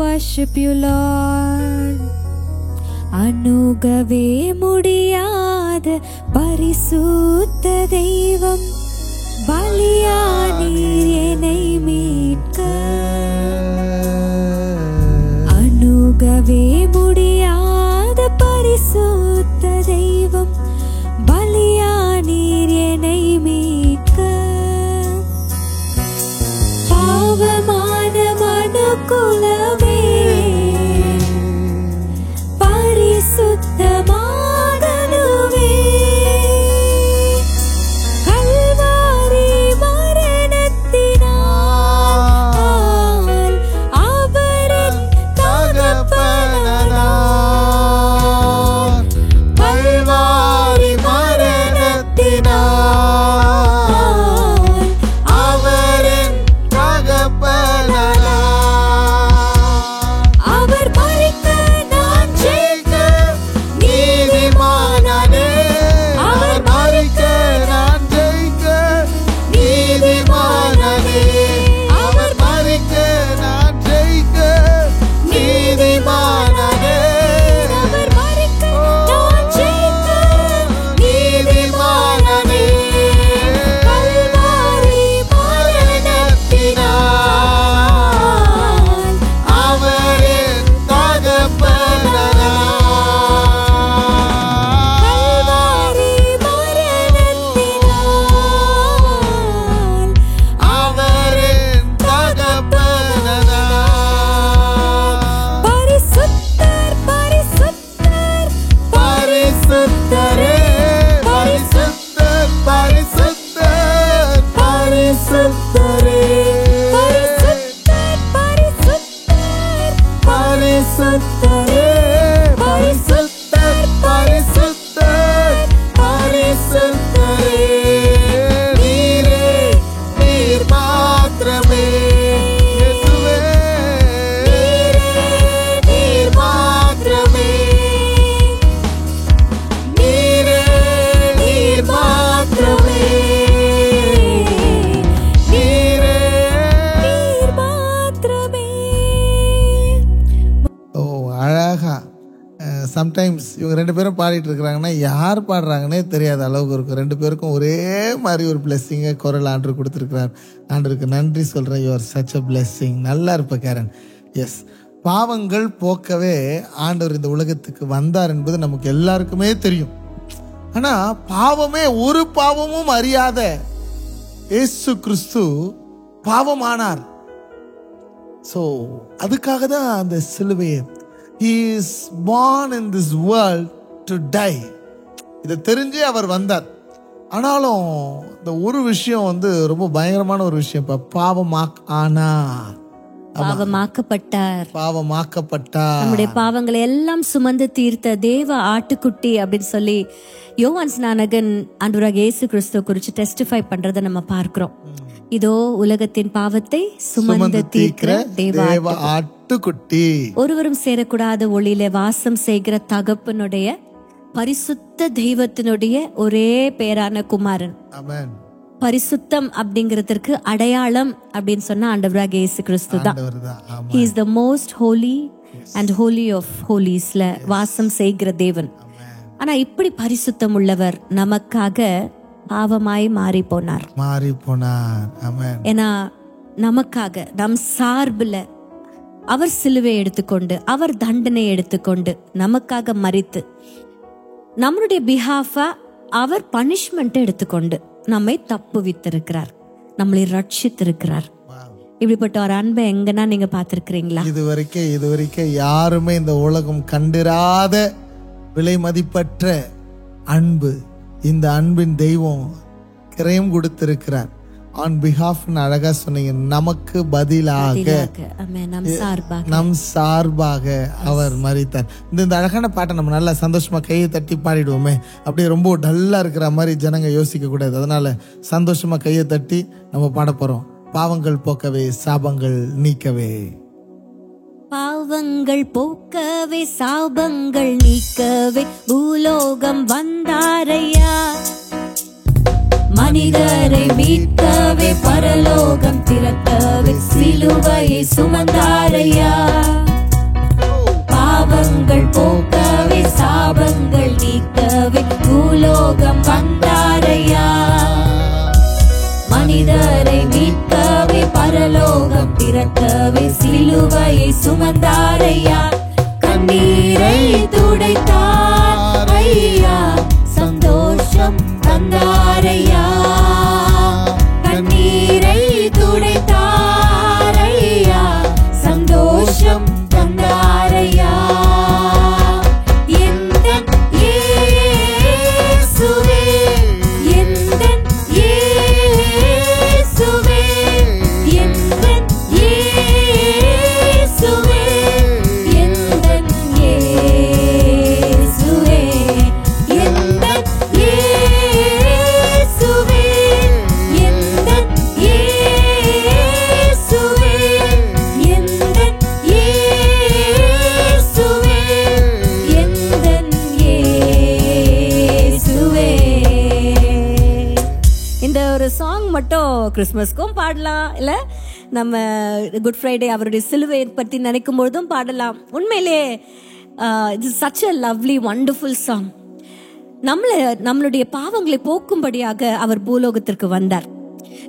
worship you, Lord. அணுகவே முடியாத பரிசுத்த தெய்வம், பலியானீர் என்னை மீட்க. அணுகவே முடியாத பரிசுத்த தெய்வம், பலியானீர் என்னை மீட்க. பாவமான மனுக்குலமே பரிசுத்தமாகவே, கல்வாரி மரணத்தினால் அவரின் தகப்பனானார். கல்வாரி மரணத்தினால் அவரின் தகப்பனானார். அவர் மரிக்க நான் ஜெயிக்க நீதிமானானே. அவர் மரிக்க நான் ஜெயிக்க நீதிமானானே. அவர் மரிக்க நான் ஜெயிக்க நீதிமானானே. அவர் மரிக்க நான் ஜெயிக்க நீதிமானானே. கல்வாரி மரணத்தினால் அவரின் தகப்பனானார். கல்வாரி மரணத்தினால் அவரின் தகப்பனானார். பரிசுத்தர் பரிசுத்தர் பரிசுத்தரே, பரிசுத்தர் பரிசுத்தர் பரிசுத்தரே, பரிசுத்தர் பரிசுத்தர் பரிசுத்தரே, பரிசுத்தர் பரிசுத்தர் பரிசுத்தரே. நீரே நீர் மாத்திரமே இயேசுவே. நீரே நீர் மாத்திரமே. நீரே நீர் மாத்திரமே. நீரே நீர் மாத்திரமே. ஓ அழகா. சம்டைம்ஸ் இவங்க ரெண்டு பேரும் பாடிட்டு இருக்கிறாங்கன்னா யார் பாடுறாங்கன்னே தெரியாத அளவுக்கு இருக்கும். ரெண்டு பேருக்கும் ஒரே மாதிரி ஒரு பிளெஸ்ஸிங்கை குரல் ஆண்டவர் கொடுத்துருக்கிறார். ஆண்டவருக்கு நன்றி சொல்கிறேன். Your such a blessing. நல்லா இருப்ப கேரன். எஸ், பாவங்கள் போக்கவே ஆண்டவர் இந்த உலகத்துக்கு வந்தார் என்பது நமக்கு எல்லாருக்குமே தெரியும். ஆனால் பாவமே ஒரு பாவமும் அறியாத இயேசு கிறிஸ்து பாவமானார். ஸோ அதுக்காக தான் அந்த சிலுவையை, he is born in this world to die. இதை தெரிஞ்சே அவர் வந்தார். ஆனாலும் இந்த ஒரு விஷயம் ரொம்ப பயங்கரமான ஒரு விஷயம். இப்போ பாவமாக்கப்பட்டார். பாவமாக்கப்பட்டார். நம்முடைய பாவங்களை எல்லாம் சுமந்து தீர்த்த தேவ ஆட்டுக்குட்டி அப்படின்னு சொல்லி யோவான் ஸ்நானகன் ஆண்டவராகிய இயேசு கிறிஸ்துவ குறித்து டெஸ்டிஃபை பண்றதை நம்ம பார்க்கிறோம். இதோ உலகத்தின் பாவத்தை சுமந்து தீர்க்கிற தேவ ஆட்டுக்குட்டி, ஒருவரும் சேரக்கூடாத ஒளியில வாசம் செய்கிற தகப்பனுடைய பரிசுத்த தெய்வத்தினுடைய ஒரே பேரான குமாரன். ஆமென். பரிசுத்தம் அப்படிங்கிறதுக்கு அடையாளம் அப்படின்னு சொன்னா ஆண்டவராகிய இயேசு கிறிஸ்து தான். He is the most holy and holy of holiesல வாசம் செய்கிற தேவன். ஆனா இப்படி பரிசுத்தம் உள்ளவர் நமக்காக பாவமாய் மாறி போனார். ஆமென். ஏன்னா நமக்காக நம் சார்புல அவர் சிலுவை எடுத்துக்கொண்டு, அவர் தண்டனை எடுத்துக்கொண்டு, நமக்காக மரித்து, நம்மளுடைய பிஹாஃபா அவர் பனிஷ்மெண்ட் எடுத்துக்கொண்டு நம்மை தப்புவித்திருக்கிறார், நம்மளை ரட்சித்திருக்கிறார். இப்படிப்பட்ட ஒரு அன்பை எங்கன்னா நீங்க பார்த்திருக்கிறீங்களா? இதுவரைக்கும் யாருமே இந்த உலகம் கண்டிராத விலை மதிப்பற்ற அன்பு, இந்த அன்பின் தெய்வம் கிரயம் கொடுத்திருக்கிறார். ஆன் பிஹாஃப் அழகா சொன்னீங்க. நமக்கு பதிலாக நம் சார்பாக அவர் மரித்தார். இந்த அழகான பாட்டை நம்ம நல்லா சந்தோஷமா கையை தட்டி பாடிடுவோமே. அப்படியே ரொம்ப டல்லா இருக்கிற மாதிரி ஜனங்க யோசிக்க கூடாது. அதனால சந்தோஷமா கையை தட்டி நம்ம பாட போறோம். பாவங்கள் போக்கவே சாபங்கள் நீக்கவே. பாவங்கள் போக்கவே சாபங்கள் நீக்கவே பூலோகம் வந்தாரையா, மனிதரை மீட்கவே பரலோகம் திறக்கவே சிலுவையை சுமந்தாரையா. திறக்கவே சிலுவையை சுமந்தாரையா. கண்ணீரை துடைத்தாரையா, சந்தோஷம் தந்தாரையா. கண்ணீரை துடைத்தாரையா, சந்தோஷம் தந்தாரையா. எந்தன் இயேசுவே, எந்தன் இயேசுவே, எந்தன் இயேசுவே, எந்தன் இயேசுவே, எந்தன் இயேசுவே, எந்தன் இயேசுவே, எந்தன் இயேசுவே, எந்தன் இயேசுவே. இந்த ஒரு சாங் மட்டும் கிறிஸ்மஸ்க்கும் பாடலாம், இல்ல நம்ம குட் ஃப்ரைடே அவருடைய சிலுவை பற்றி நினைக்கும் பொழுதும் பாடலாம். உண்மையிலே it's such a lovely wonderful song. நம்மளுடைய பாவங்களை போக்கும்படியாக அவர் பூலோகத்திற்கு வந்தார்.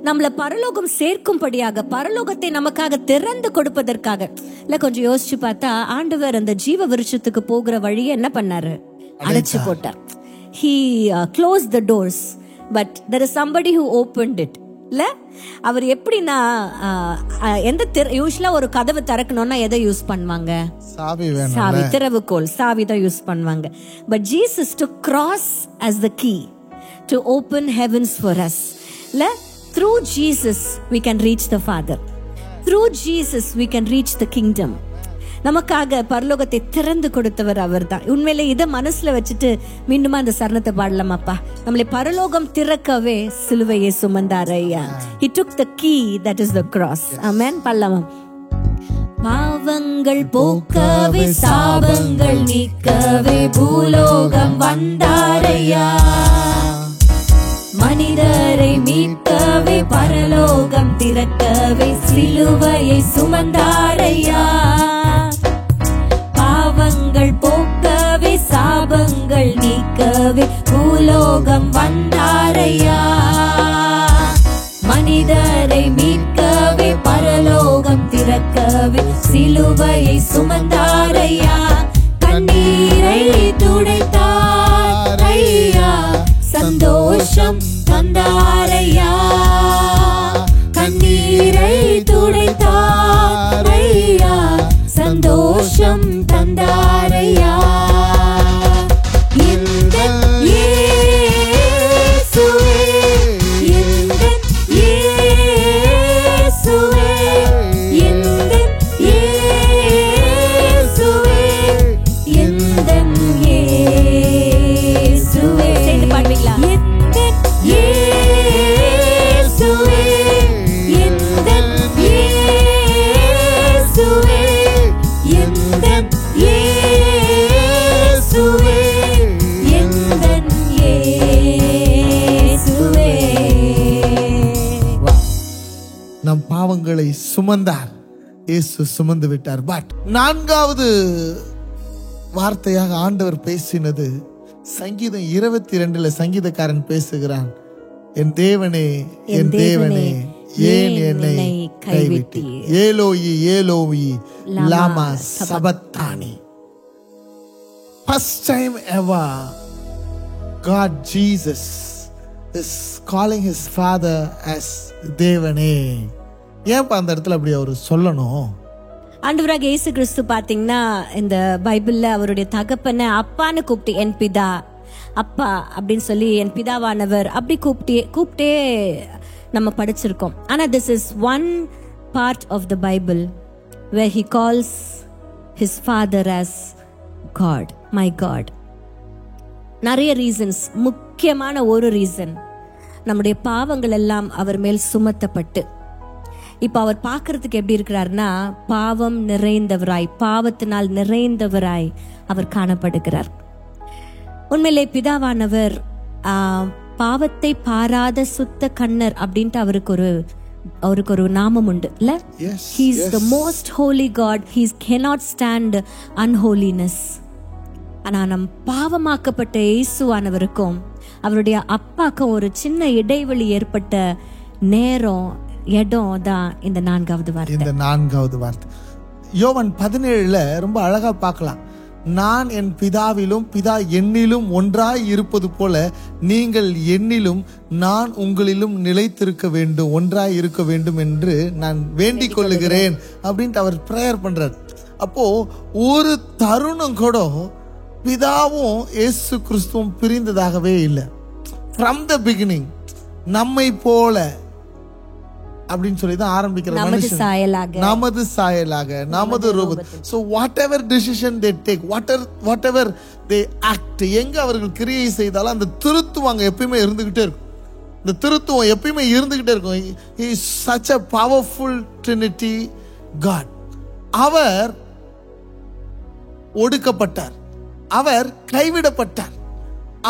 நம்மள பரலோகம் சேர்க்கும்படியாக, பரலோகத்தை நமக்காக திறந்து கொடுப்பதற்காக. இல்ல கொஞ்சம் யோசிச்சு பார்த்தா ஆண்டவர் அந்த ஜீவ விருட்சத்துக்கு போகிற வழியை என்ன பண்ணாரு? அடைச்சு போட்டார். He closed the doors, but there is somebody who opened it. இல்ல அவர் எப்படின்னா எந்த யூஸ்வலா ஒரு கதவு திறக்கணும்னா எதை யூஸ் பண்ணுவாங்க? சாவி வேணும், சாவி, திறவுகோல், சாவி தான் யூஸ் பண்ணுவாங்க. But Jesus took cross as the key to open heavens for us. இல்ல through Jesus we can reach the Father. Through Jesus we can reach the kingdom. நமக்காக பரலோகத்தை திறந்து கொடுத்தவர் அவர் தான். உண்மையிலே இதை மனசுல வச்சுட்டு மீண்டுமா அந்த சரணத்தை பாடலாமாப்பா. நம்மளை பரலோகம் திறக்கவே சிலுவையை சுமந்தாரையா. He took the key, that is the cross. Amen. பாடலாமா? பாவங்கள் போக்கவே சாபங்கள் நீக்கவே பூலோகம் வந்தாரையா. மனிதரை மீட்கவே பரலோகம் திறக்கவே சிலுவையை சுமந்தாரையா. பாவங்கள் போக்கவே சாபங்கள் நீக்கவே பூலோகம் வந்தாரையா. மனிதரை மீட்கவே பரலோகம் திறக்கவே சிலுவையை சுமந்தாரையா. கண்ணீரை துடைத்தாரையா, சந்தோஷம் தந்தாரையா. கண்ணீரை துடைத்தாரையா, சந்தோஷம் தந்தாரையா. எந்தன் இயேசுவே, எந்தன் இயேசுவே, எந்தன் இயேசுவே, எந்தன் இயேசுவே. சேர்ந்து பாடுவீங்களா? எந்தன் இயேசுவே, எந்தன் இயேசுவே, எந்தன் இயேசுவே, எந்தன் இயேசுவே. நம் பாவங்களை சுமந்தார், இயேசு சுமந்து விட்டார். பட் நான்காவது வார்த்தையாக ஆண்டவர் பேசினது சங்கீதம் 22 சங்கீதக்காரன் பேசுகிறான், என் தேவனே, என் தேவனே, ஏன் என்னை கைவிட்டீர்? ஏலோயி ஏலோயி லாமா சபத்தானி. First time ever God Jesus is calling his father as தேவனே. ஏன் அந்த இடத்துல அப்படி அவர் சொல்லணும்? ஆண்டவராக இயேசு கிறிஸ்து பாத்தீங்கன்னா இந்த பைபிள்ல அவருடைய தகப்பனை அப்பான்னு கூப்பிட்டு, என் பிதா, அப்பா அப்படின்னு சொல்லி, என் பிதாவானவர் அப்படி கூப்பிட்டே நம்ம படிச்சிருக்கோம். ஆனா this is one part of the Bible where he calls his father as God, my God. நிறைய ரீசன்ஸ், முக்கியமான ஒரு ரீசன், நம்முடைய பாவங்கள் எல்லாம் அவர் மேல் சுமத்தப்பட்டு இப்ப அவர் பார்க்கறதுக்கு எப்படி இருக்கிறார்னா, பாவம் நிறைந்தவராய், பாவத்தினால் நிறைந்தவராய் அவர் காணப்படுகிறார். உண்மையிலே பிதாவானவர் பாவத்தை பாராத சுத்த கண்ணர் அப்படின்ட்டு அவருக்கு ஒரு நாமம் உண்டு இல்ல? He is the most holy God. He cannot stand unholiness. ஆனா நம் பாவமாக்கப்பட்ட இயேசுவானவருக்கும் அவருடைய அப்பாக்கும் ஒரு சின்ன இடைவெளி ஏற்பட்ட நேரம் இடம் தான் இந்த 4வது வார்த்தை. இந்த 4வது வார்த்தை யோவான் 17 ரொம்ப அழகா பார்க்கலாம். நான் என் பிதாவிலும் பிதா என்னிலும் ஒன்றாய் இருப்பது போல நீங்கள் என்னிலும் நான் உங்களிலும் நிலைத்திருக்க வேண்டும், ஒன்றாய் இருக்க வேண்டும் என்று நான் வேண்டிக் கொள்ளுகிறேன் அப்படின்ட்டு அவர் பிரேயர் பண்றார். அப்போ ஒரு தருணம் கூட பிதாவும் இயேசு கிறிஸ்துவும் பிரிந்ததாகவே இல்லை. ஃப்ரம் த பிகினிங் நம்மை போல அப்படின்னு சொல்லி தான் ஆரம்பிக்கிற நமது சாயலாக, நமது சாயலாக, நமது ரூபம். So whatever decision they take, whatever they act, எங்க அவர்கள் கிரியை செய்தாலும் அந்த திருத்துவம் அங்க எப்பயுமே இருந்துகிட்டே இருக்கும். இந்த திருத்துவம் எப்பயுமே இருந்துகிட்டே இருக்கும். He is such a powerful Trinity God. அவர் ஒடுக்கப்பட்டார், அவர் கைவிடப்பட்டார்,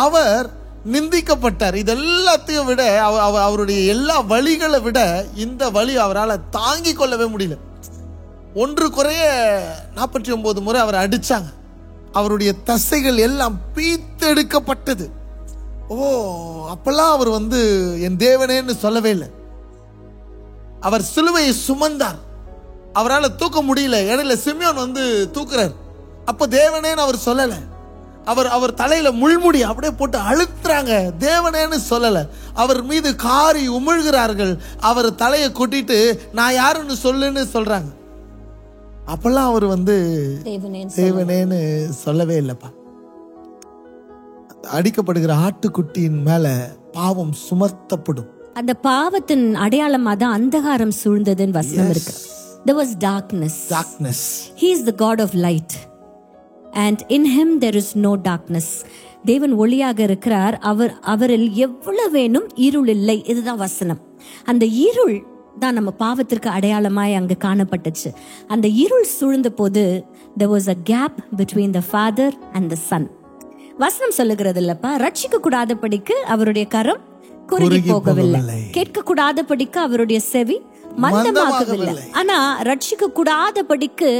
அவர் நிந்திக்கப்பட்டார். இதெல்லாத்தையும் விட அவருடைய எல்லா வழிகளை விட இந்த வழி அவரால் தாங்கிக் கொள்ளவே முடியல. 1 குறைய 49 முறை அவரை அடிச்சாங்க. அவருடைய தசைகள் எல்லாம் பீத்தெடுக்கப்பட்டது. அப்பெல்லாம் அவர் என் தேவனேன்னு சொல்லவே இல்லை. அவர் சிலுவையை சுமந்தார். அவரால் தூக்க முடியல. இடையில சிமியோன் தூக்குறார். அப்ப தேவனேன்னு அவர் சொல்லல. அவர் தலையில முள்முடி அப்படியே போட்டு அழுத்துறாங்க. தேவனேன்னு சொல்லல. அவர் மீது காரி உமிழ்கிறார்கள். அவர் தலையை கொட்டிட்டு நான் யாருன்னு சொல்லுன்னு சொல்றாங்க. அப்பெல்லாம் அவர் தேவனேன்னு சொல்லவே இல்லப்பா. அடிக்கப்படுகிற ஆட்டுக்குட்டியின் மேல பாவம் சுமத்தப்படும். அந்த பாவத்தின் அடையாளமா தான் அந்தகாரம் சூழ்ந்ததுன்னு வசனம் இருக்கு. There was darkness. He is the God of light. And in him there is no darkness. தேவன் ஒளியாக இருக்கிறார். அவரில் எவ்வளவேனும் இருள் இல்லை. இதுதான் வசனம். அந்த இருள் தான் நம்ம பாவத்திற்கு அடையாளமாய் அங்கு காணப்பட்டுச்சு. அந்த இருள் சூழ்ந்த போது there was a gap between the father and the son. வசனம் சொல்லுகிறது இல்லப்பா, ரட்சிக்க கூடாதபடிக்கு அவருடைய கரம் குறுகி போகவில்லை, கேட்க கூடாதபடிக்கு அவருடைய செவி மந்தமாகவில்லை. ஆனா ரட்சிக்க கூடாதபடிக்கு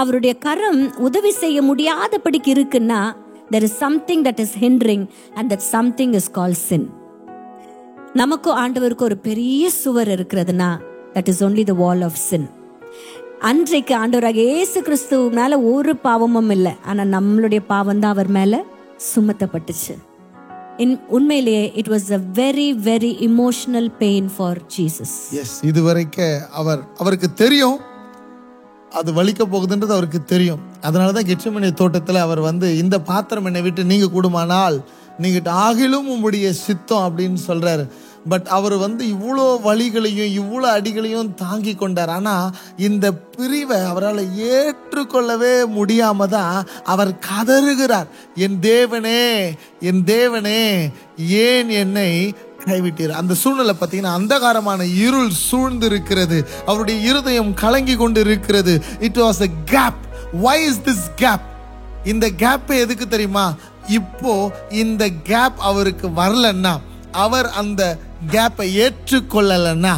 அவருடைய கரம் உதவி செய்ய முடியாதபடிக்கு இருக்குன்னா there is something that is hindering and that something is called sin. நமக்கு ஆண்டவருக்கு ஒரு பெரிய சுவர் இருக்கிறதுனா that is only the wall of sin. அன்றைக்கு ஆண்டவராக இயேசு கிறிஸ்து மேல ஒரு பாவமும் இல்லை. ஆனா நம்மளுடைய பாவம் தான் அவர் மேல சுமத்தப்பட்டுச்சு. உண்மையிலேயே it was a very very emotional pain for Jesus. Yes, இதுவரைக்கும் அவருக்கு தெரியும் அது வலிக்க போகுதுன்றது அவருக்கு தெரியும். அதனாலதான் கெத்செமனே தோட்டத்துல அவர் இந்த பாத்திரம் என்னை விட்டு நீங்க கூடுமானால் நீங்க ஆகிலும் உம்முடைய சித்தம் அப்படின்னு சொல்றாரு. பட் அவர் இவ்வளோ வலிகளையும் இவ்வளோ அடிகளையும் தாங்கி கொண்டார். ஆனா இந்த பிரிவை அவரால் ஏற்றுக்கொள்ளவே முடியாம தான் அவர் கதறுகிறார். என் தேவனே, என் தேவனே, ஏன் என்னை கைவிட்டீர். அந்த சூழ்நிலை பார்த்தீங்கன்னா அந்தகாரமான இருள் சூழ்ந்து இருக்கிறது. அவருடைய இருதயம் கலங்கி கொண்டு இருக்கிறது. It was a gap. Why is this gap? இந்த கேப் எதுக்கு தெரியுமா? இப்போ இந்த கேப் அவருக்கு வரலன்னா, அவர் அந்த கேப்பை ஏற்றுக்கொள்ளலன்னா,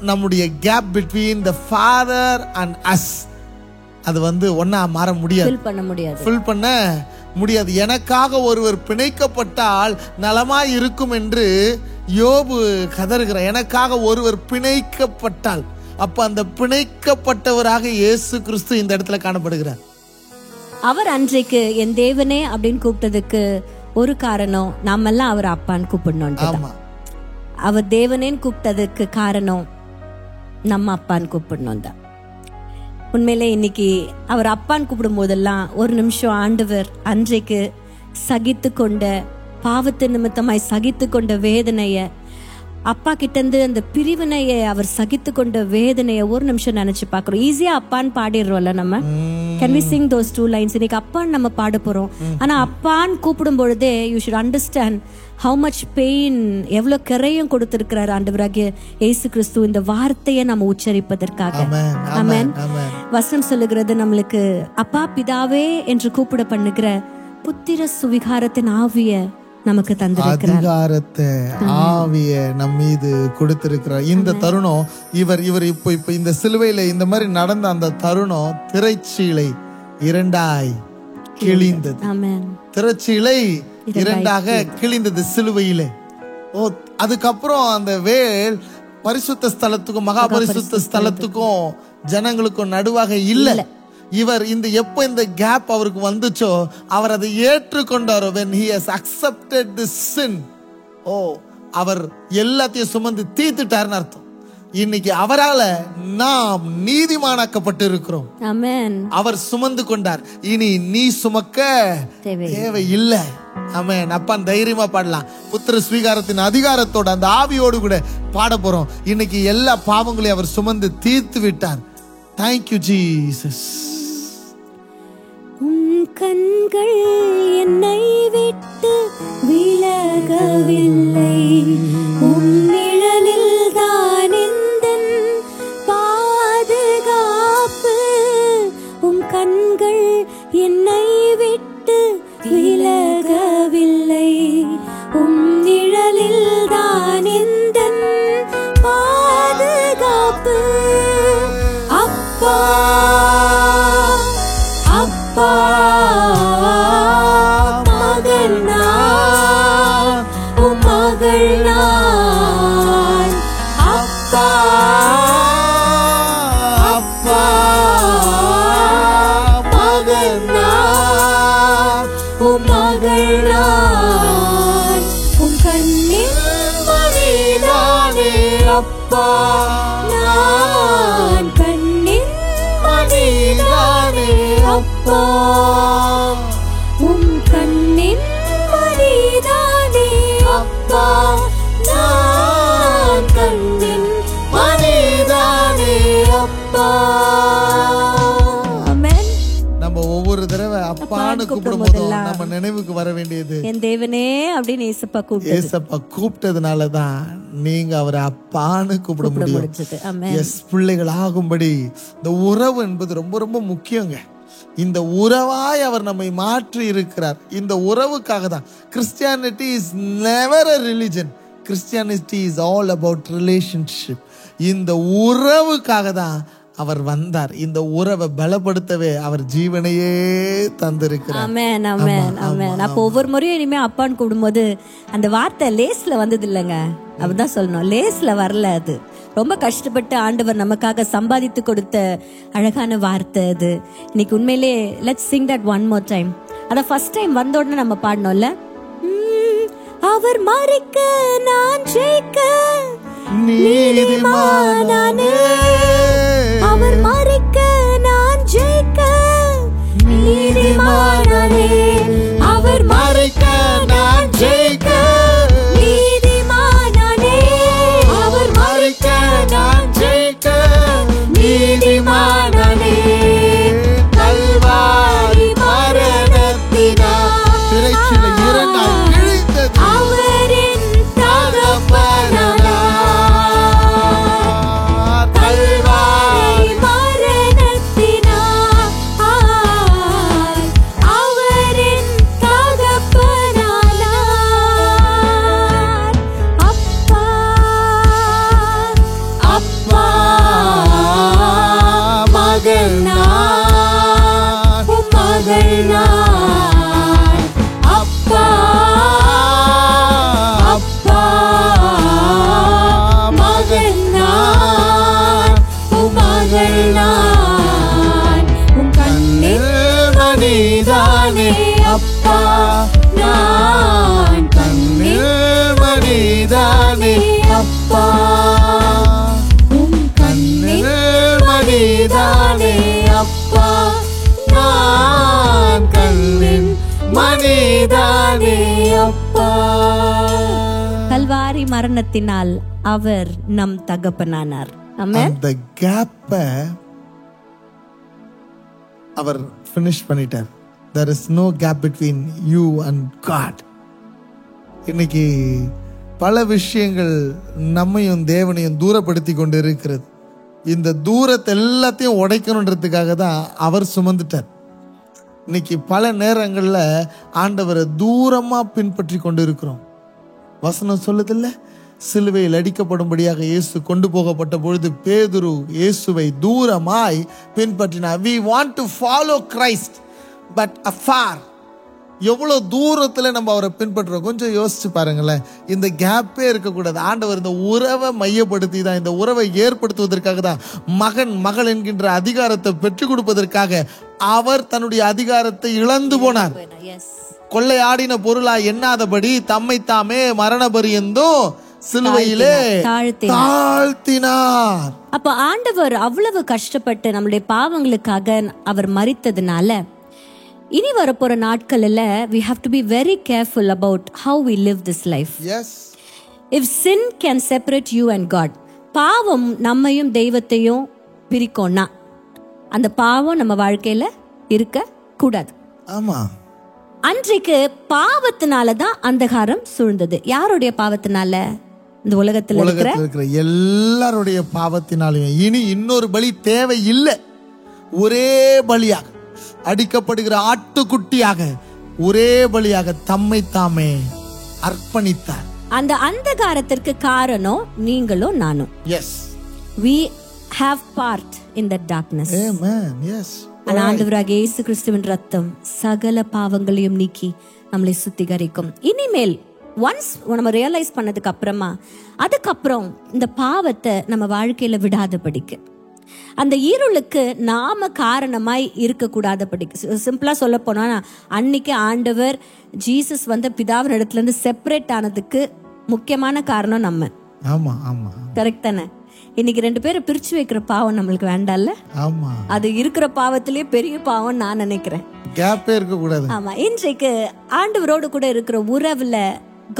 நம்முடைய gap between the father and us அது ஒன்னா மாற முடியாது, ஃபில் பண்ண முடியாது. எனக்காக ஒருவர் பிணைக்கப்பட்டால் நலமாய் இருக்கும் என்று யோபு கதறுகிறார். எனக்காக ஒருவர் பிணைக்கப்பட்டால், அப்ப அந்த பிணைக்கப்பட்டவராக இயேசு கிறிஸ்து இந்த இடத்துல காணப்படுகிறார். அவர் அன்றைக்கு என் தேவனே அப்படின்னு கூப்பிட்டதுக்கு ஒரு காரணம், நாமெல்லாம் அவர் அப்பான்னு கூப்பிடணும். அவர் தேவனேன்னு கூப்பிட்டதுக்கு காரணம் நம்ம அப்பான்னு கூப்பிடணும் தான். உண்மையிலே இன்னைக்கு அவர் அப்பான்னு கூப்பிடும் போதெல்லாம் ஒரு நிமிஷம் ஆண்டவர் அன்றைக்கு சகித்து கொண்ட பாவத்து நிமித்தமாய் சகித்து கொண்ட வேதனைய, அப்பா கிட்ட இருந்து அந்த பிரிவினையை அவர் சகித்து கொண்ட வேதனையை ஒரு நிமிஷம் நினைச்சு பாக்குறோம். ஈஸியா அப்பான்னு பாடிடுறோம்ல நம்ம. Can we sing those 2 lines? இன்னைக்கு அப்பான்னு நம்ம பாட போறோம். ஆனா அப்பான்னு கூப்பிடும் பொழுதே you should understand how much pain, எவ்வளவு கரையும் கொடுத்திருக்கிறார் ஆண்டவராகிய இயேசு கிறிஸ்து இந்த வார்த்தையை நம்ம உச்சரிப்பதற்காக. ஆமென். வசனம் சொல்லுகிறது நம்மளுக்கு அப்பா பிதாவே என்று கூப்பிட பண்ணுகிற புத்திர சுவிகாரத்தின் ஆவிய நமக்கு தந்திருக்கிறார். அதிகாரத்தை ஆவிய நம் மீது கொடுத்திருக்கிறார். இந்த தருணம் இவர் இப்ப இந்த சிலுவையில இந்த மாதிரி நடந்த அந்த தருணம் திரைச்சீலை 2ஆய் கிழிந்தது. திரைச்சீலை 2ஆக கிழிந்தது சிலுவையிலே. அதுக்கப்புறம் அந்த வேல் பரிசுத்த ஸ்தலத்துக்கும் மகா பரிசுத்த ஸ்தலத்துக்கும் ஜனங்களுக்கும் நடுவாக இல்ல. இவர் எப்போ இந்த கேப் அவருக்கு வந்துச்சோ அவர் அதை ஏற்றுக்கொண்டாரோ, when he has accepted this sin, அவர் எல்லாத்தையும் சுமந்து தீர்த்துட்டார்னு அர்த்தம். இன்னைக்கு அவரால நாம் நீதிமானாக்கப்பட்டு இருக்கிறோம். ஆமென். அவர் சுமந்து கொண்டார், இனி நீ சுமக்க தேவை இல்லை. ஆமென். அப்பா தைரியமா பாடலாம். புத்திர ஸ்வீகாரத்தின் அதிகாரத்தோட அந்த ஆவியோடு கூட பாட போறோம். இன்னைக்கு எல்லா பாவங்களையும் அவர் சுமந்து தீர்த்து விட்டார். Thank you Jesus. உன் கண்கள் என்னை விட்டு விலகவில்லை, உன் நிழலில் தான் எந்தன் பாதுகாப்பு. உன் கண்கள் என்னை விட்டு விலகவில்லை, உன் நிழலில் தான் எந்தன் பாதுகாப்பு. அப்பா அப்பா மகன் நான், உம் மகள் நான். அப்பா அப்பா மகன் நான், உம் மகள் நான். உம் கண்ணின் மணிதானே அப்பா நான், கண்ணின் மணிதானே அப்பா. உம் கண்ணின் மணிதானே அப்பா நான், கண்ணின் மணிதானே அப்பா. ஆமென். நம்ம ஒவ்வொரு தடவை அப்பான்னு கூப்பிடும் போதும் நம்ம நினைவுக்கு வர வேண்டியது என் தேவனே அப்படின்னு ஏசப்பா கூப்பிட்டதுனாலதான் நீங்க அவரை அப்பான்னு கூப்பிட முடியும். எஸ், பிள்ளைகள் ஆகும்படி இந்த உறவு என்பது ரொம்ப ரொம்ப முக்கியங்க. இந்த உறவாய் அவர் நம்மை மாற்றி இருக்கிறார். இந்த உறவுக்காக தான். Christianity is never a religion. Christianity is all about relationship. இந்த உறவுக்காக தான் அவர் வந்தார். இந்த உறவை பலப்படுத்தவே அவர் ஜீவனையே தந்திருக்கிறார். ஆமென் ஆமென் ஆமென். அப்போ ஒவ்வொரு முறையும் இனிமே அப்பான்னு கூப்பிடும்போது அந்த வார்த்தை லேஸ்ல வந்தது இல்லைங்க. அப்படிதான் சொல்லணும், லேஸ்ல வரல. அது ரொம்ப கஷ்டப்பட்டு ஆண்டவர் நமக்காக சம்பாதித்து கொடுத்த அழகான வார்த்தை அது. இன்னைக்கு உண்மையிலே let's Singh that one more time. அத ஃபர்ஸ்ட் டைம் வந்த உடனே நம்ம பாடணும்ல. அவர் மறிக்க நான் ஜெயிக்க நீதிமானானே, அவர் மறிக்க நான் ஜெயிக்க நீதிமானானே, அவர் மறிக்க நான் ஜெயிக்க நீதிமானானே, அவர் மறிக்க நான் ஜெயிக்க நீதிமானானே. கல்வாரி மரணத்தினால் திரைச்சிலை இரண்டாய் கிழித்தது அவரின் தகப்பனானார். கல்வாரி மரணத்தினால் அவரின் தகப்பனானார். அப்பா அப்பா மகள் நான், உம் மகள் நான். அப்பா அப்பா மகள் நான், உம் மகள் நான். உம் கண்ணில் மணிதானே அப்பா நான், கண்ணில் மணிதானே அப்பா. உம் கண்ணில் மணிதானே அப்பா நான், கண்ணின் மணிதானே அப்பா. கல்வாரி மரணத்தினால் அவர் நம் தகப்பனானார். ஆமென். அந்த கேப்பை அவர் ஃபினிஷ் பண்ணிட்டார். there is no gap between you and God. இன்னைக்கு பல விஷயங்கள் நம்மையும் தேவனையும் தூரப்படுத்தி கொண்டு இருக்கிறது. இந்த தூரத்தை எல்லாத்தையும் உடைக்கணுன்றதுக்காக தான் அவர் சுமந்துட்டார். இன்னைக்கு பல நேரங்களில் ஆண்டவரை தூரமா பின்பற்றி கொண்டு இருக்கிறோம். வசனம் சொல்லுதில்ல, சிலுவையில் அடிக்கப்படும்படியாக இயேசு கொண்டு போகப்பட்ட பொழுது பேதுரு இயேசுவை தூரமாய் பின்பற்றினார். We want to follow Christ but afar. எவ்வளவு தூரத்துல நம்ம அவரை பின்பற்றுறோம். கொஞ்சம் யோசிச்சு பாருங்களேன். இந்த கேப்பே இருக்கக்கூடாது. ஆண்டவர் இந்த உறவை மையப்படுத்தி தான், இந்த உறவை ஏற்படுத்துவதற்காக தான், மகன் மகள் என்கின்ற அதிகாரத்தை பெற்றுக் கொடுப்பதற்காக அவர் தன்னுடைய அதிகாரத்தை இழந்து போனார். கொள்ளையாடின பொருளா எண்ணாதபடி தம்மை தாமே மரண பரியந்தம் சிலுவையிலே தாழ்த்தினார். அப்ப ஆண்டவர் அவ்வளவு கஷ்டப்பட்டு நம்மளுடைய பாவங்களுக்காக அவர் மரித்ததுனால இனி வரப்போற நாட்கள்ல we have to be very careful about how we live this life. Yes. If sin can separate you and God, பாவம் நம்மையும் தெய்வத்தையும் பிரிக்கும்னா அந்த பாவம் நம்ம வாழ்க்கையில இருக்க கூடாது. ஆமா. அன்றைக்கு பாவத்தினால தான் அந்தகாரம் சூழ்ந்தது. யாருடைய பாவத்தினால? இந்த உலகத்துல இருக்கிற எல்லாருடைய பாவத்தினாலையும். இனி இன்னொரு பலி தேவை இல்லை. ஒரே பலியாக, அடிக்கப்படுகிற ஆட்டுக்குட்டியாக, ஒரே பலியாக தம்மை தாமே அர்ப்பணித்தார். அந்த அந்தகாரத்திற்கு காரணம் நீங்களும் நானும். S. we have part in that darkness. Amen. Yes. ஆண்டவராகிய இயேசு கிறிஸ்துவின் ரத்தம் சகல பாவங்களையும் நீக்கி நம்மளை சுத்திகரிக்கும். இனிமேல் ஒன்ஸ் நம்ம ரியலைஸ் பண்ணதுக்கு அப்புறமா அதுக்கப்புறம் இந்த பாவத்தை நம்ம வாழ்க்கையில விடாதபடிக்கு, அந்த இருளுக்கு நாம காரணமாய் இருக்க கூடாதபடிக்கு. சிம்பிளா சொல்ல போனா, அன்னைக்கு ஆண்டவர் ஜீசஸ் பிதாவின் இடத்துல இருந்து செப்பரேட் ஆனதுக்கு முக்கியமான காரணம் நம்ம. ஆமா ஆமா, கரெக்ட் தானே? இன்னைக்கு 2 பேரை பிரிச்சு வைக்கிற பாவம் நம்மளுக்கு வேண்டாம்ல? ஆமா. அது இருக்கிற பாவத்திலேயே பெரிய பாவம் நான் நினைக்கிறேன். கேப்பே இருக்க கூடாது. ஆமா. இன்றைக்கு ஆண்டவரோடு கூட இருக்கிற உறவுல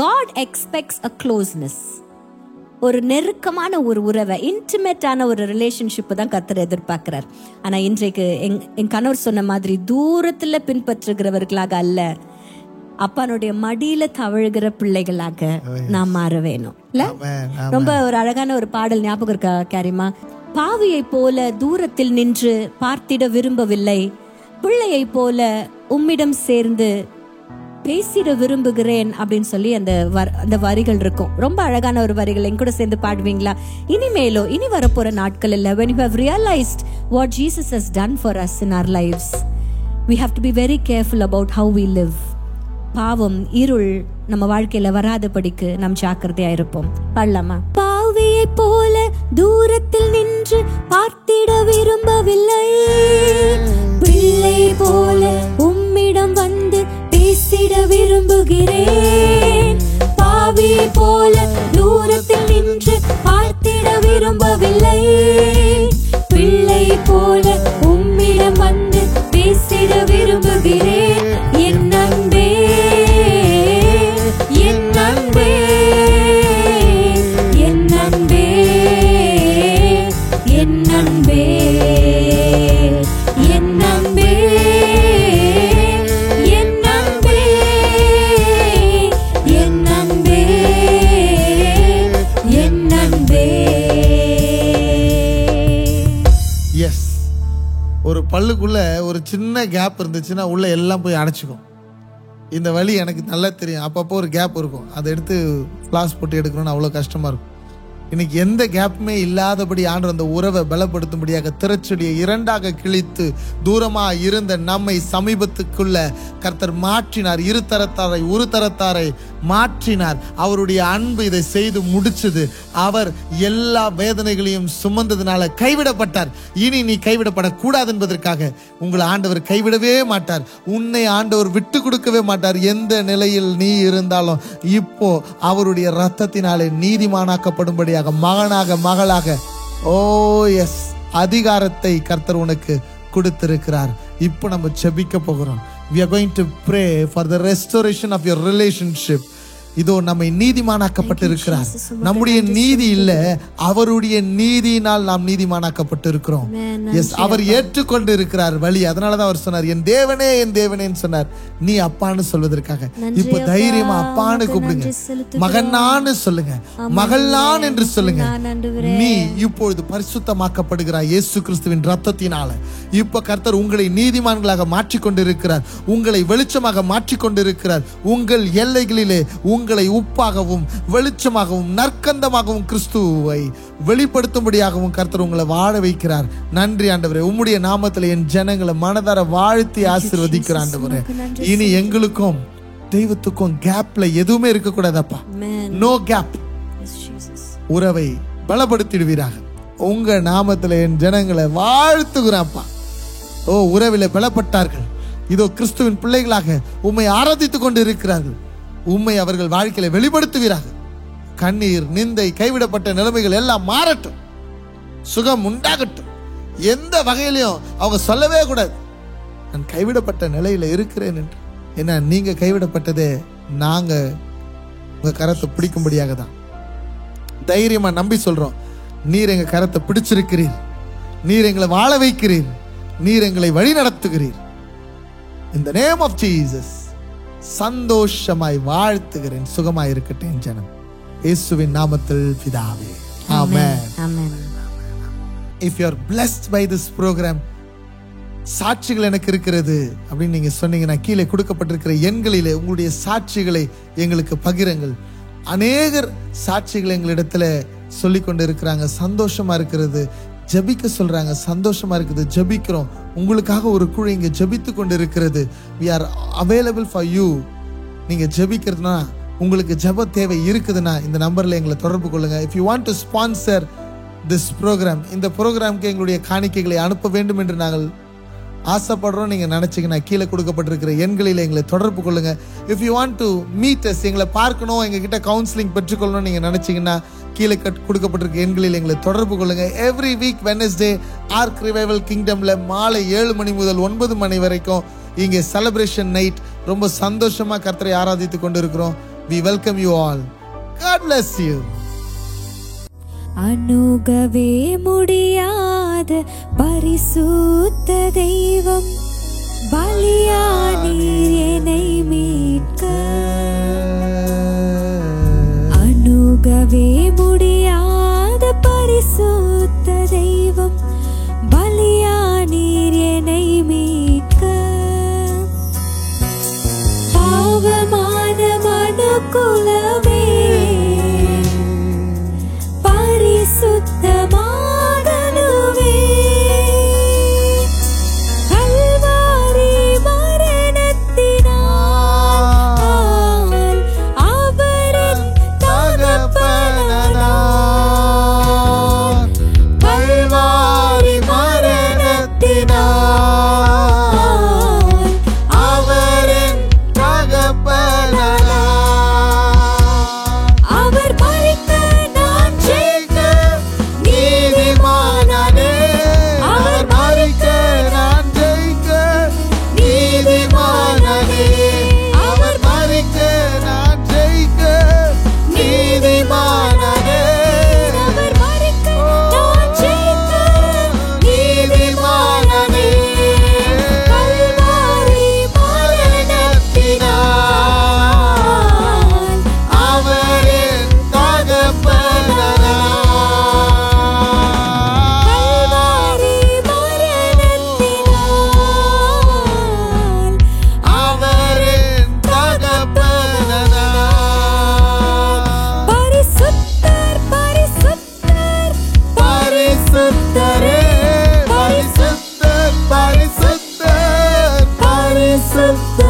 God expects a closeness. ஒரு நெருக்கமான ஒரு உறவை, இன்டிமேட்டான ஒரு ரிலேஷன்ஷிப் தான் கர்த்தர் எதிர்பார்க்கிறார். ஆனா இன்றைக்கு என் கணவர் சொன்ன மாதிரி தூரத்துல பின்பற்றுகிறவர்களாக அல்ல, அப்பானுடைய மடியில தவழுகிற பிள்ளைகளாக நாம் மாற வேணும். இல்ல? ரொம்ப ஒரு அழகான ஒரு பாடல் ஞாபகம் இருக்கா கேரிமா? பாவியை போல தூரத்தில் நின்று பார்த்திட விரும்பவில்லை, பிள்ளையை போல உம்மிடம் சேர்ந்து பேசிட விரும்புகிறேன் அப்படின்னு சொல்லி அந்த வரிகள் இருக்கும். ரொம்ப அழகான ஒரு வரிகள். என் கூட சேர்ந்து பாடுவீங்களா? இனிமேலோ இனி வரப்போற நாட்கள் இல்ல, when you have realized what Jesus has done for us in our lives, we have to be very careful about how we live. பாவம், இருள் நம்ம வாழ்க்கையில வராதபடிக்கு நாம் ஜாக்கிரதையா இருப்போம். பாடலாமா? பாவியை போல தூரத்தில் நின்று பார்த்திட விரும்பவில்லை, பிள்ளை போல உம்மிடம் வந்து பேசிட விரும்புகிறேன். பாவியை போல தூரத்தில் நின்று பார்த்திட விரும்பவில்லை, பிள்ளை போல உம்மிடம் வந்து பேசிட விரும்புகிறேன். என் அன்பே, என் அன்பே, என் அன்பே, என் அன்பே, என் அன்பே, என் அன்பே, என் அன்பே, என் அன்பே. எஸ். ஒரு பல்லுக்குள்ள ஒரு சின்ன கேப் இருந்துச்சுன்னா உள்ள எல்லாம் போய் அடைச்சிக்கும். இந்த வழி எனக்கு நல்லா தெரியும். அப்பப்போ ஒரு கேப் இருக்கும், அதை எடுத்து ஃப்ளாஸ் போட்டு எடுக்கணும்னு அவ்வளோ கஷ்டமா இருக்கும். இன்னைக்கு எந்த கேப்புமே இல்லாதபடி ஆண்டவர் அந்த உறவை பலப்படுத்தும்படியாக திரைச்செடியை 2ஆக கிழித்து தூரமா இருந்த நம்மை சமீபத்துக்குள்ள கர்த்தர் மாற்றினார். ஒரு தரத்தாரை மாற்றினார். அவருடைய அன்பு இதை செய்து முடிச்சது. அவர் எல்லா வேதனைகளையும் சுமந்ததுனால கைவிடப்பட்டார். இனி நீ கைவிடப்படக்கூடாது என்பதற்காக உங்களை ஆண்டவர் கைவிடவே மாட்டார். உன்னை ஆண்டவர் விட்டு கொடுக்கவே மாட்டார். எந்த நிலையில் நீ இருந்தாலும் இப்போ அவருடைய ரத்தத்தினாலே நீதிமானாக்கப்படும்படியாக, மகனாக மகளாக, ஓ எஸ், அதிகாரத்தை கர்த்தர் உனக்கு கொடுத்திருக்கிறார். இப்போ நம்ம ஜெபிக்க போகிறோம். We are going to pray for the restoration of your relationship. இதோ நம்மை நீதிமானாக்கப்பட்டு இருக்கிறார். நம்முடைய நீதி இல்ல, அவருடைய நீதியினால் நாம் நீதிமானாக்கப்பட்டு இருக்கிறோம். எஸ், அவர் ஏற்றுக்கொண்டு இருக்கிறார் வழி. அதனாலதான் அவர் சொன்னார், என் தேவனே, என் தேவனேன்னு சொன்னார். நீ அப்பான்னு சொல்வதற்காக இப்ப தைரியமா அப்பான்னு கூப்பிடுங்க, மகனான்னு சொல்லுங்க, மகள்லான் என்று சொல்லுங்க. நீ இப்பொழுது பரிசுத்தமாக்கப்படுகிறார் இயேசு கிறிஸ்துவின் ரத்தத்தினால. இப்ப கர்த்தர் உங்களை நீதிமான்களாக மாற்றிக்கொண்டிருக்கிறார். உங்களை வெளிச்சமாக மாற்றிக்கொண்டிருக்கிறார். உங்கள் எல்லைகளிலே உங்களை உப்பாகவும் வெளிச்சமாகவும் நற்கந்தமாகவும் கிறிஸ்துவை வெளிப்படுத்தும்படியாகவும் கர்த்தர் உங்களை வாழ வைக்கிறார். நன்றி ஆண்டவரே. உம்முடைய நாமத்தில் என் ஜனங்களை மனதார வாழ்த்தி ஆசீர்வதிக்கிறார் ஆண்டவரே. இனி எங்களுக்கும் தெய்வத்துக்கும் கேப்ல எதுவுமே இருக்கக்கூடாதப்பா. No gap. உறவை பலப்படுத்திடுவீராக. உங்க நாமத்துல என் ஜனங்களை வாழ்த்துகிறாப்பா. ஓ, உறவில பலப்பட்டார்கள். இதோ கிறிஸ்துவின் பிள்ளைகளாக உம்மை ஆராதித்துக் கொண்டு இருக்கிறார்கள். உம்மை அவர்கள் வாழ்க்கையில வெளிப்படுத்துவீராக. கண்ணீர், நிந்தை, கைவிடப்பட்ட நிலைமைகள் எல்லாம் மாறட்டும். சுகம் உண்டாகட்டும். எந்த வகையிலையும் அவங்க சொல்லவே கூடாது நான் கைவிடப்பட்ட நிலையில இருக்கிறேன் என்று. ஏன்னா நீங்க கைவிடப்பட்டதே நாங்க உங்க கரத்தை பிடிக்கும்படியாக தான். தைரியமா நம்பி சொல்றோம், நீர் எங்க கரத்தை பிடிச்சிருக்கிறீர், நீர் எங்களை வாழ வைக்கிறீர், நீர் எங்களை வழி நடத்துகிறீர். In the name of Jesus சந்தோஷமாய் வாழ்த்துகிறேன். சுகமாய் இருக்கட்டும் ஜனம், இயேசுவின் நாமத்தில் பிதாவே. ஆமென். ஆமென். If you are blessed by this program, சாட்சிகள் எனக்கு இருக்கிறது அப்படின்னு நீங்க சொன்னீங்கன்னா கீழே கொடுக்கப்பட்டிருக்கிற எண்களிலே உங்களுடைய சாட்சிகளை எங்களுக்கு பகிருங்கள். அநேகர் சாட்சிகள் எங்களிடத்துல சொல்லிக் கொண்டு இருக்கிறாங்க. சந்தோஷமா இருக்கிறது, ஜபிக்க சொல்றாங்க. சந்தோஷமா இருக்குது, ஜபிக்கிறோம். உங்களுக்காக ஒரு குழு இங்க ஜபித்து கொண்டு இருக்கிறது. we are available for you. நீங்க ஜபிக்கிறதுனா, உங்களுக்கு ஜப தேவை இருக்குதுன்னா இந்த நம்பர்ல எங்களை தொடர்பு கொள்ளுங்க. if you want to sponsor this program, இந்த ப்ரோக்ராம்க்கு எங்களுடைய காணிக்கைகளை அனுப்ப வேண்டும் என்று நாங்கள் ஆசைப்படுறோம் நீங்க நினைச்சீங்கன்னா கீழே கொடுக்கப்பட்டிருக்கிற எண்களில் எங்களை தொடர்பு கொள்ளுங்க. if you want to meet us, எங்களை பார்க்கணும், எங்க கிட்ட கவுன்சிலிங் பெற்றுக்கொள்ளணும் நீங்க நினைச்சீங்கன்னா கீழே கொடுக்கப்பட்டிருக்க எண்களில் எங்களை தொடர்பு கொள்ளுங்க. Every week Wednesday Ark Revival கிங்டம்ல மாலை 7 மணி முதல் 9 மணி வரைக்கும் இங்கே செலிப்ரேஷன் நைட். ரொம்ப சந்தோஷமா கர்த்தரை ஆராதித்து கொண்டு இருக்கிறோம். we welcome you all. God bless you. அணுகவே முடியாத பரிசுத்த தெய்வம், பலியானீர் என்னை மீட்க. அணுகவே முடியாத பரிசுத்த தெய்வம், பலியானீர் என்னை மீட்க. பாவமான மனுக்குலமே பரிசுத்தமாகவே, கல்வாரி மரணத்தினால் அவரின் தகப்பனானார். கல்வாரி மரணத்தினால் அவரின் தகப்பனானார். அவர் மரிக்க நான் ஜெயிக்க நீதிமானானே. அவர் மரிக்க நான் ஜெயிக்க நீதிமானானே. அவர் மரிக்க நான் ஜெயிக்க நீதிமானானே. அவர் மரிக்க நான் ஜெயிக்க நீதிமானானே. கல்வாரி மரணத்தினால் அவரின் தகப்பனானார். கல்வாரி மரணத்தினால் அவரின் தகப்பனானார். பரிசுத்தர் பரிசுத்தர் பரிசுத்தரே, பரிசுத்தர் பரிசுத்தர் பரிசுத்தரே.